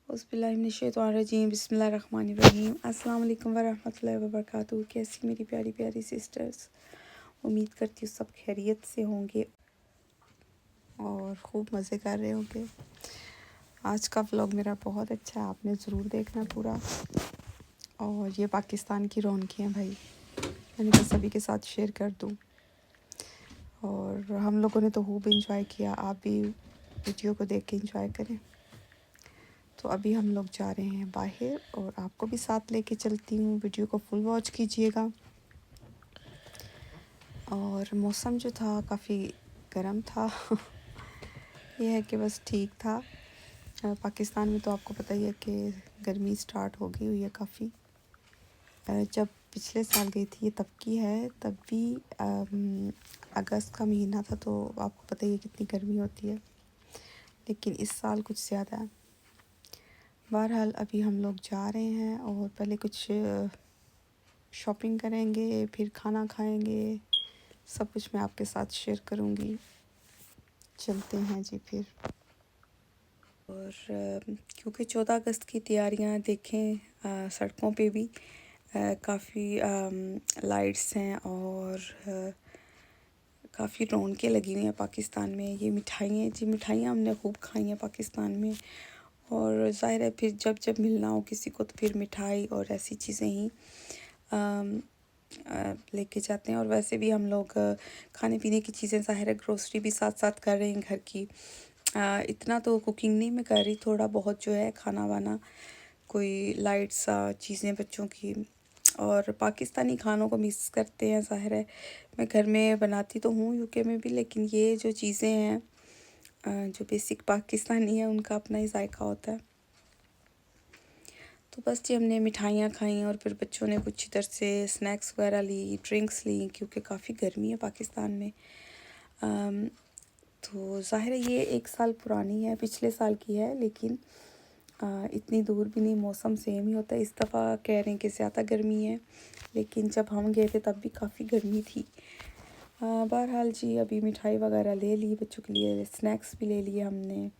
औज़ुबिल्लाहिमिनश्शैतानिर्रजीम बिस्मिल्लाहिर्रहमानिर्रहीम अस्सलाम वालेकुम वरहमतुल्लाहि वबरकातुहू। कैसी मेरी प्यारी प्यारी सिस्टर्स, उम्मीद करती हूँ सब खैरियत से होंगे और खूब मज़े कर रहे होंगे। आज का व्लॉग मेरा बहुत अच्छा है, आपने ज़रूर देखना पूरा। और ये पाकिस्तान की रौनकें हैं भाई, मैंने कहा सभी के साथ शेयर कर दूँ। और हम लोगों ने तो खूब इंजॉय किया, आप भी वीडियो को देख के इंजॉय करें। तो अभी हम लोग जा रहे हैं बाहर और आपको भी साथ लेके चलती हूँ, वीडियो को फुल वॉच कीजिएगा। और मौसम जो था काफ़ी गर्म था ये है कि बस ठीक था। पाकिस्तान में तो आपको पता ही है कि गर्मी स्टार्ट हो गई हुई है काफ़ी। जब पिछले साल गई थी ये तब की है, तब भी अगस्त का महीना था, तो आपको पता ही है कितनी गर्मी होती है, लेकिन इस साल कुछ ज़्यादा है। बहरहाल अभी हम लोग जा रहे हैं और पहले कुछ शॉपिंग करेंगे, फिर खाना खाएंगे, सब कुछ मैं आपके साथ शेयर करूँगी। चलते हैं जी फिर। और क्योंकि 14 अगस्त की तैयारियां देखें, सड़कों पे भी काफ़ी लाइट्स हैं और काफ़ी रौनकें लगी हुई हैं पाकिस्तान में। ये मिठाइयाँ जी, मिठाइयाँ हमने खूब खाई हैं पाकिस्तान में। और ज़ाहिर है फिर जब जब मिलना हो किसी को तो फिर मिठाई और ऐसी चीज़ें ही लेके जाते हैं। और वैसे भी हम लोग खाने पीने की चीज़ें, ज़ाहिर है ग्रोसरी भी साथ साथ कर रहे हैं घर की। इतना तो कुकिंग नहीं मैं कर रही, थोड़ा बहुत जो है खाना वाना, कोई लाइट सा चीज़ें बच्चों की। और पाकिस्तानी खानों को मिस करते हैं, ज़ाहिर है मैं घर में बनाती तो हूँ यूके में भी, लेकिन ये जो चीज़ें हैं जो बेसिक पाकिस्तानी है उनका अपना ही जायका होता है। तो बस जी हमने मिठाइयाँ खाई और फिर बच्चों ने कुछ इधर से स्नैक्स वगैरह ली, ड्रिंक्स ली, क्योंकि काफ़ी गर्मी है पाकिस्तान में। तो ज़ाहिर है ये 1 साल पुरानी है, पिछले साल की है, लेकिन इतनी दूर भी नहीं, मौसम सेम ही होता है। इस दफ़ा कह रहे हैं कि ज़्यादा गर्मी है, लेकिन जब हम गए थे तब भी काफ़ी गर्मी थी। बहरहाल जी अभी मिठाई वगैरह ले ली, बच्चों के लिए स्नैक्स भी ले लिए हमने।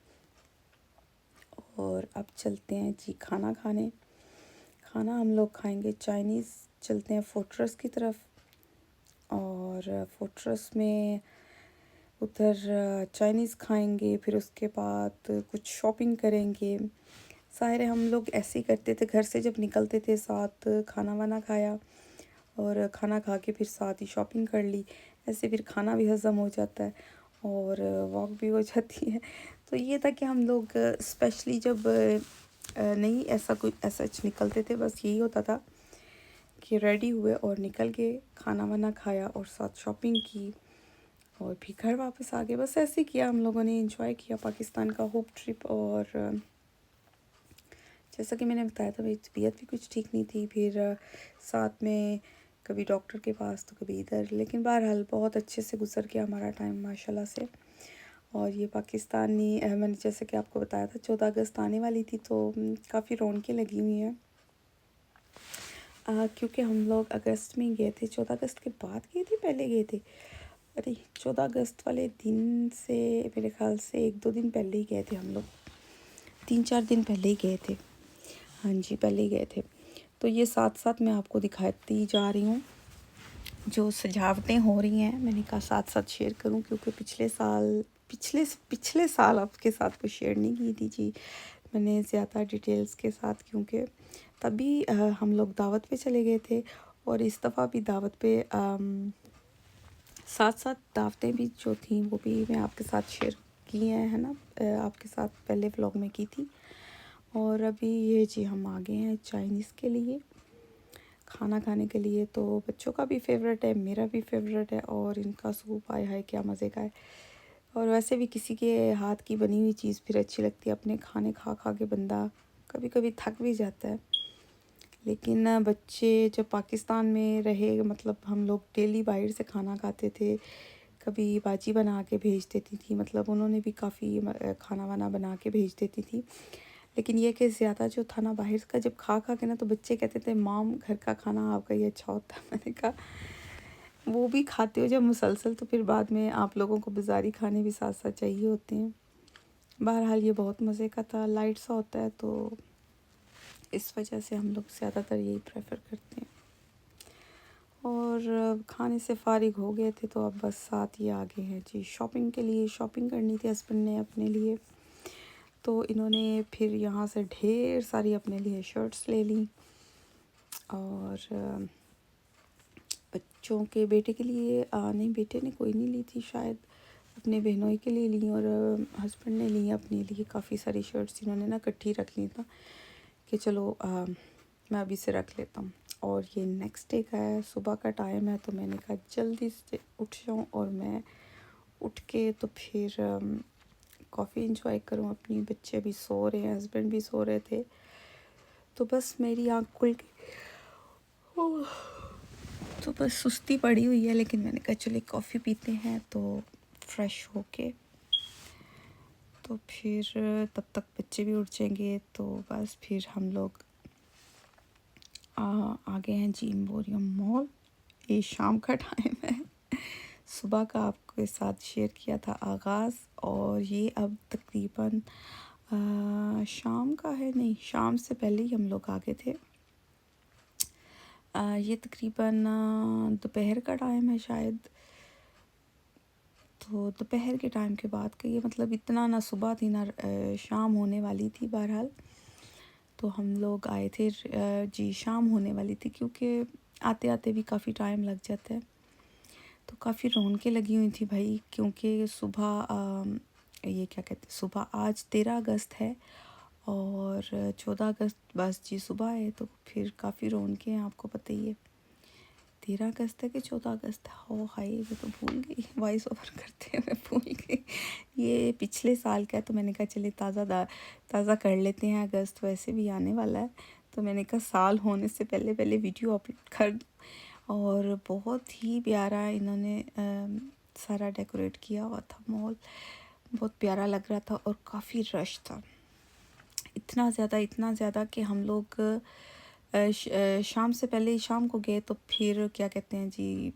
और अब चलते हैं जी खाना खाने। खाना हम लोग खाएंगे चाइनीज़, चलते हैं फोर्ट्रेस की तरफ। और फोर्ट्रेस में उधर चाइनीज़ खाएंगे, फिर उसके बाद कुछ शॉपिंग करेंगे। ज़ाहिर है हम लोग ऐसे ही करते थे, घर से जब निकलते थे साथ खाना वाना खाया और खाना खा के फिर साथ ही शॉपिंग कर ली। ऐसे फिर खाना भी हज़म हो जाता है और वॉक भी हो जाती है। तो ये था कि हम लोग स्पेशली जब नहीं ऐसा कुछ ऐसा निकलते थे, बस यही होता था कि रेडी हुए और निकल गए, खाना वाना खाया और साथ शॉपिंग की और फिर घर वापस आ गए। बस ऐसे किया हम लोगों ने, एंजॉय किया पाकिस्तान का होप ट्रिप। और जैसा कि मैंने बताया था मेरी तबीयत भी कुछ ठीक नहीं थी, फिर साथ में कभी डॉक्टर के पास तो कभी इधर, लेकिन बहरहाल बहुत अच्छे से गुजर गया हमारा टाइम माशाल्लाह से। और ये पाकिस्तानी मैंने जैसे कि आपको बताया था 14 अगस्त आने वाली थी, तो काफ़ी रौनकें लगी हुई हैं। क्योंकि हम लोग अगस्त में गए थे, 14 अगस्त के बाद गए थे, पहले गए थे। अरे 14 अगस्त वाले दिन से मेरे ख़्याल से 1-2 दिन पहले ही गए थे हम लोग, 3-4 दिन पहले ही गए थे। हाँ जी पहले ही गए थे। तो ये साथ साथ मैं आपको दिखाती जा रही हूँ जो सजावटें हो रही हैं, मैंने कहा साथ साथ शेयर करूँ, क्योंकि पिछले साल आपके साथ कुछ शेयर नहीं की थी जी मैंने ज़्यादा डिटेल्स के साथ, क्योंकि तभी हम लोग दावत पे चले गए थे। और इस दफ़ा भी दावत पे साथ साथ दावतें भी जो थी वो भी मैं आपके साथ शेयर की हैं, है ना, आपके साथ पहले व्लॉग में की थी। और अभी ये जी हम आ गए हैं चाइनीज़ के लिए, खाना खाने के लिए। तो बच्चों का भी फेवरेट है, मेरा भी फेवरेट है, और इनका सूप आया है क्या मज़े का है। और वैसे भी किसी के हाथ की बनी हुई चीज़ फिर अच्छी लगती है, अपने खाने खा खा के बंदा कभी कभी थक भी जाता है। लेकिन बच्चे जब पाकिस्तान में रहे, मतलब हम लोग डेली बाहर से खाना खाते थे, कभी बाजी बना के भेज देती थी, मतलब उन्होंने भी काफ़ी खाना वाना बना के भेज देती थी। लेकिन ये कि ज़्यादा जो था ना बाहर का, जब खा खा के ना, तो बच्चे कहते थे माम घर का खाना आपका ही अच्छा होता है। मैंने कहा वो भी खाते हो जब मुसलसल, तो फिर बाद में आप लोगों को बाज़ारी खाने भी साथ साथ चाहिए होते हैं। बहरहाल ये बहुत मज़े का था, लाइट सा होता है तो इस वजह से हम लोग ज़्यादातर यही प्रेफर करते हैं। और खाने से फ़ारिग हो गए थे तो अब बस साथ ही आ गए हैं जी शॉपिंग के लिए। शॉपिंग करनी थी हस्बैंड ने अपने लिए, तो इन्होंने फिर यहाँ से ढेर सारी अपने लिए शर्ट्स ले ली और बच्चों के बेटे के लिए नहीं, बेटे ने कोई नहीं ली थी शायद, अपने बहनोई के लिए ली और हस्बैंड ने ली अपने लिए काफ़ी सारी शर्ट्स। इन्होंने ना इकट्ठी रख ली था कि चलो मैं अभी से रख लेता हूँ। और ये नेक्स्ट डे का है, सुबह का टाइम है, तो मैंने कहा जल्दी से उठ जाऊँ और मैं उठ के तो फिर कॉफ़ी इंजॉय करूँ अपनी। बच्चे भी सो रहे हैं, हस्बैंड भी सो रहे थे, तो बस मेरी आँख खुल के तो बस सुस्ती पड़ी हुई है, लेकिन मैंने कहा चलिए कॉफ़ी पीते हैं तो फ्रेश होके, तो फिर तब तक बच्चे भी उठ जाएंगे, तो बस फिर हम लोग आ गए हैं जी एम्पोरियम मॉल। ये शाम का टाइम है, सुबह का आपके साथ शेयर किया था आगाज़, और ये अब तकरीबन शाम का है, नहीं शाम से पहले ही हम लोग आ गए थे। ये तकरीबन दोपहर का टाइम है शायद, तो दोपहर के टाइम के बाद का ये, मतलब इतना ना सुबह थी ना शाम होने वाली थी। बहरहाल तो हम लोग आए थे जी शाम होने वाली थी, क्योंकि आते आते भी काफ़ी टाइम लग जाता है, तो काफ़ी रौनकें लगी हुई थी भाई, क्योंकि सुबह ये क्या कहते हैं, सुबह आज 13 अगस्त है और 14 अगस्त बस जी सुबह है, तो फिर काफ़ी रौनकें हैं, आपको पता ही है। 13 अगस्त है कि 14 अगस्त है, हो हाय मैं तो भूल गई, वॉइस ओवर करते हैं मैं भूल गई। ये पिछले साल का है, तो मैंने कहा चलिए ताज़ा कर लेते हैं, अगस्त वैसे भी आने वाला है, तो मैंने कहा साल होने से पहले पहले वीडियो अपलोड कर दूँ। और बहुत ही प्यारा इन्होंने सारा डेकोरेट किया हुआ था मॉल, बहुत प्यारा लग रहा था और काफ़ी रश था, इतना ज़्यादा कि हम लोग शाम से पहले शाम को गए, तो फिर क्या कहते हैं जी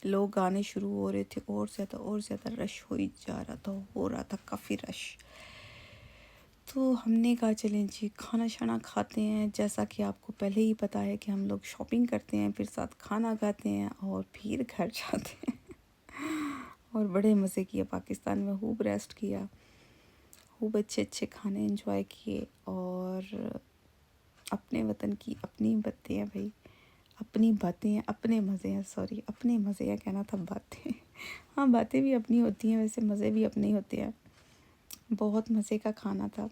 लोग आने शुरू हो रहे थे, और ज़्यादा रश हो ही जा रहा था, हो रहा था काफ़ी रश। तो हमने कहा चलें जी खाना शाना खाते हैं, जैसा कि आपको पहले ही पता है कि हम लोग शॉपिंग करते हैं, फिर साथ खाना खाते हैं और फिर घर जाते हैं। और बड़े मज़े किए पाकिस्तान में, खूब रेस्ट किया, खूब अच्छे खाने एंजॉय किए, और अपने वतन की अपनी बातें हैं भाई, अपनी बातें हैं, अपने मज़े हैं, सॉरी अपने मज़े हैं कहना था, बातें हाँ बातें भी अपनी होती हैं, वैसे मज़े भी अपने ही होते हैं। बहुत मज़े का खाना था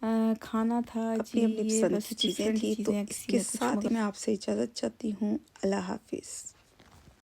जी, अपनी ये पसंद बस की चीज़ें डिफरेंट थी, तो चीज़ें हैं, किसी इसके ने कुछ साथ ही मगर मैं आपसे इजाज़त चाहती हूँ। अल्लाह हाफ़िज़।